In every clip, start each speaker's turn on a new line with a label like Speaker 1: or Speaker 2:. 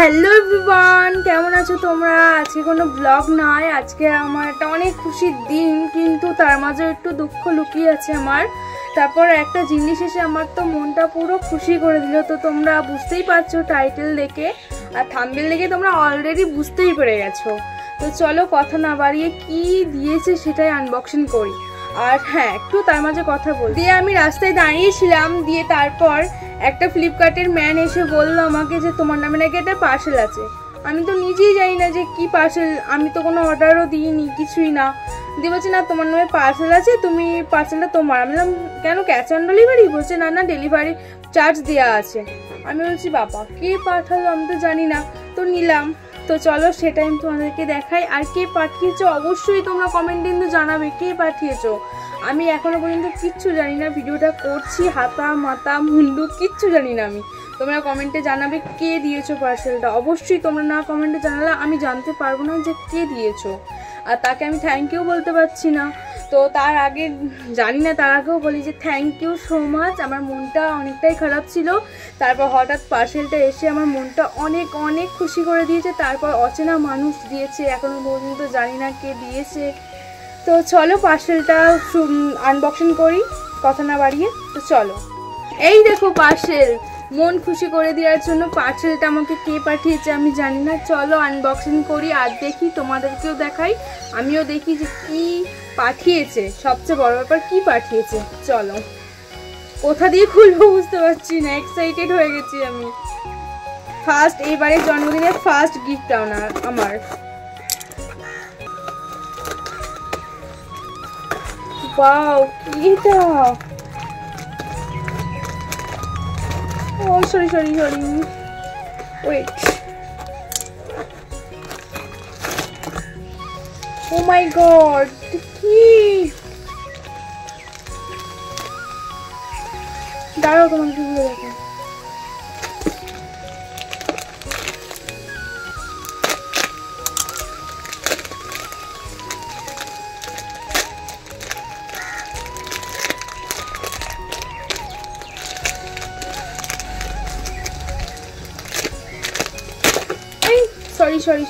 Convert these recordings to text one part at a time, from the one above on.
Speaker 1: Hello everyone, কেমন আছো তোমরা? আজকে কোনো ব্লগ নয়, আজকে আমার একটা অনেক খুশির দিন, কিন্তু তার মাঝে একটু দুঃখ লুকিয়ে আছে আমার। তারপর একটা জিনিস এসে আমার তো মনটা পুরো খুশি করে দিল। তো তোমরা বুঝতেই পারছো টাইটেল দেখে আর থাম্বনেল দেখে তোমরা অলরেডি বুঝতেই পেরে গেছো। তো চলো কথা না বাড়িয়ে কি দিয়েছে সেটাই আনবক্সিং করি। আর হ্যাঁ, একটু তার মাঝে কথা বল দিয়ে আমি রাস্তায় দাঁড়িয়েছিলাম, দিয়ে তারপর একটা ফ্লিপকার্টের ম্যান এসে বললো আমাকে যে তোমার নামে নাকি একটা পার্সেল আছে। আমি তো নিজেই জানি না যে কি পার্সেল, আমি তো কোনো অর্ডারও দিইনি, কিছুই না। দিয়ে বলছে না তোমার নামে পার্সেল আছে, তুমি পার্সেলটা তোমার। আমি বললাম কেন, ক্যাশ অন ডেলিভারি? বলছে না না, ডেলিভারি চার্জ দেওয়া আছে। আমি বলছি বাবা কে পাঠালো, আমি তো জানি না। তো নিলাম। তো চলো সেটাই আমি তোমাদেরকে দেখাই। আর কে পাঠিয়েছো অবশ্যই তোমরা কমেন্টে কিন্তু জানাবে কে পাঠিয়েছো। আমি এখনো পর্যন্ত কিচ্ছু জানি না, ভিডিওটা করছি হাতা মাতা মুন্ডু কিচ্ছু জানি না আমি। তোমরা কমেন্টে জানাবে কে দিয়েছো পার্সেলটা। অবশ্যই তোমরা না কমেন্টে জানালে আমি জানতে পারবো না যে কে দিয়েছো, আর তাকে আমি থ্যাংক ইউ বলতে পারছি না। তো তার আগে জানি না, তার আগেও বলি যে থ্যাংক ইউ সো মাচ। আমার মনটা অনেকটাই খারাপ ছিল, তারপর হঠাৎ পার্সেলটা এসে আমার মনটা অনেক অনেক খুশি করে দিয়েছে। তারপর অচেনা মানুষ দিয়েছে, এখনো পর্যন্ত জানি না কে দিয়েছে। তো চলো পার্সেলটা আনবক্সিং করি কথা না বাড়িয়ে। তো চলো, এই দেখো পার্সেল। মন খুশি করে দেওয়ার জন্য পার্সেলটা আমাকে কে পাঠিয়েছে আমি জানি না। চলো আনবক্সিং করি আর দেখি, তোমাদেরকেও দেখাই, আমিও দেখি যে কি পাঠিয়েছে। সবচেয়ে বড় ব্যাপার কি পাঠিয়েছে। চলো, কোথা দিয়ে খুলবো বুঝতে পারছি না, এক্সাইটেড হয়ে গেছি আমি। ফার্স্ট, এইবারে জন্মদিনের ফার্স্ট গিফট আমার। Wow, এটা sorry wait, oh my god, কি দাঁড়াও তোমাকে খুলে দেখো।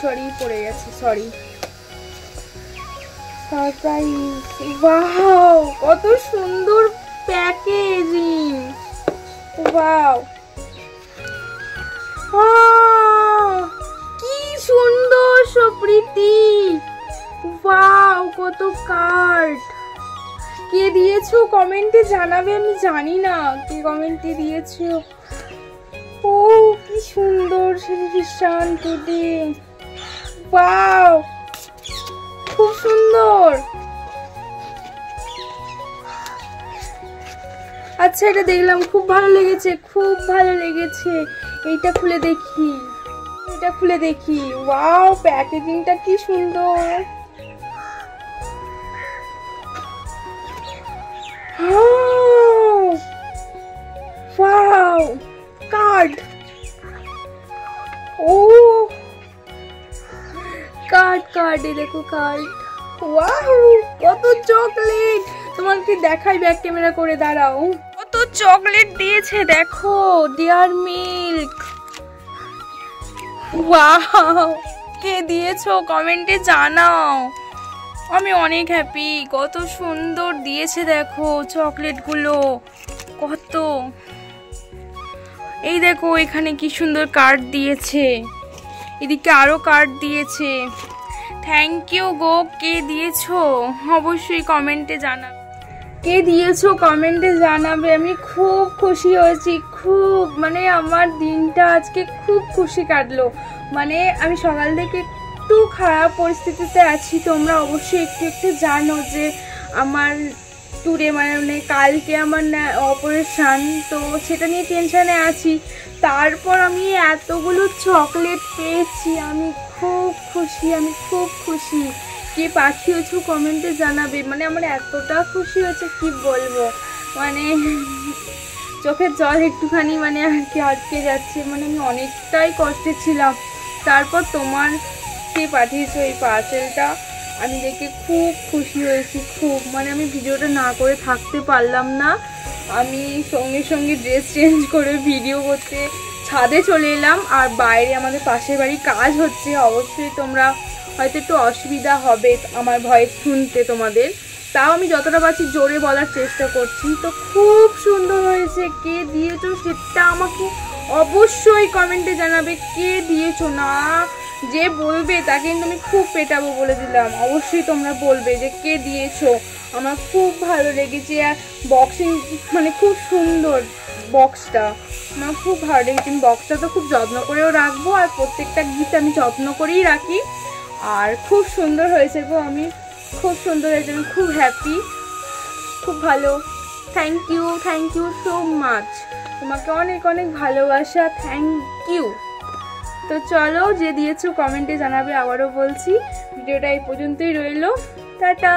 Speaker 1: সরি পড়ে গেছে, সরি। সারপ্রাইজ, ওয়াও কত সুন্দর প্যাকেজিং, ওয়াও কি সুন্দর সুপ্রীতি, ওয়াও কত কার্ড। কে দিয়েছো কমেন্টে জানাবে, আমি জানি না কে কমেন্টে দিয়েছো। ও কি সুন্দর সেলিব্রেশন টুডে, ওয়াও খুব সুন্দর। আচ্ছা এটা দেখলাম, খুব ভালো লেগেছে, খুব ভালো লেগেছে। এইটা খুলে দেখি, এটা খুলে দেখি। ওয়াও প্যাকেজিংটা কি সুন্দর। ওয়াও কার্ড, ও কার্ড এ দেখো কার্ড। ওয়াও কত চকলেট, তোমাকে দেখাই ব্যাক ক্যামেরা করে, দাঁড়াও। কত চকলেট দিয়েছে দেখো, ডিয়ার মিল্ক। ওয়াও কে দিয়েছো কমেন্টে জানাও, আমি অনেক হ্যাপি। কত সুন্দর দিয়েছে দেখো চকলেটগুলো, কত। এই দেখো এখানে কি সুন্দর কার্ড দিয়েছে, এদিকে আরো কার্ড দিয়েছে। থ্যাংক ইউ গো, কে দিয়েছো অবশ্যই কমেন্টে জানাবে, কে দিয়েছো কমেন্টে জানাবে। আমি খুব খুশি হয়েছি, খুব, মানে আমার দিনটা আজকে খুব খুশি কাটলো। মানে আমি সকাল থেকে একটু খারাপ পরিস্থিতিতে আছি, তোমরা অবশ্যই একটু একটু জানো যে আমার ট্যুরে মানে কালকে আমার না অপারেশান, তো সেটা নিয়ে টেনশানে আছি। তারপর আমি এতগুলো চকলেট পেয়েছি, আমি খুব খুশি। কে পাঠিয়েছো কমেন্টে জানাবে, মানে আমার এতটা খুশি হয়েছে কি বলবো, মানে চোখের জল একটুখানি মানে আর কি আটকে যাচ্ছে, মানে আমি অনেকটাই কষ্টে ছিলাম। তারপর তোমার কে পাঠিয়েছো এই পার্সেলটা, আমি দেখে খুব খুশি হয়েছি, খুব, মানে আমি ভিডিওটা না করে থাকতে পারলাম না। আমি সঙ্গে সঙ্গে ড্রেস চেঞ্জ করে ভিডিও করতে ছাদে চলে এলাম। আর বাইরে আমাদের পাশের বাড়ি কাজ হচ্ছে, অবশ্যই তোমরা হয়তো একটু অসুবিধা হবে আমার ভয়েস শুনতে তোমাদের, তাও আমি যতটা পারছি জোরে বলার চেষ্টা করছি। তো খুব সুন্দর হয়েছে, কে দিয়েছো সেটা আমাকে অবশ্যই কমেন্টে জানাবে। কে দিয়েছো না, যে বলবে তাকে কিন্তু আমি খুব পেটাবো বলে দিলাম। অবশ্যই তোমরা বলবে যে কে দিয়েছো, আমার খুব ভালো লেগেছে। আর বক্সিং মানে খুব সুন্দর বক্সটা, আমার খুব ভালো লেগেছে। আমি বক্সটা তো খুব যত্ন করেও রাখবো, আর প্রত্যেকটা গিফট আমি যত্ন করেই রাখি। আর খুব সুন্দর হয়েছে গো, আমি খুব সুন্দর হয়েছে, আমি খুব হ্যাপি, খুব ভালো। থ্যাংক ইউ সো মাচ, তোমাকে অনেক অনেক ভালোবাসা, থ্যাংক ইউ। তো চলো, যে দিয়েছো কমেন্টে জানাবে। আবারও বলছি, ভিডিওটা এই পর্যন্তই রইলো, টাটা।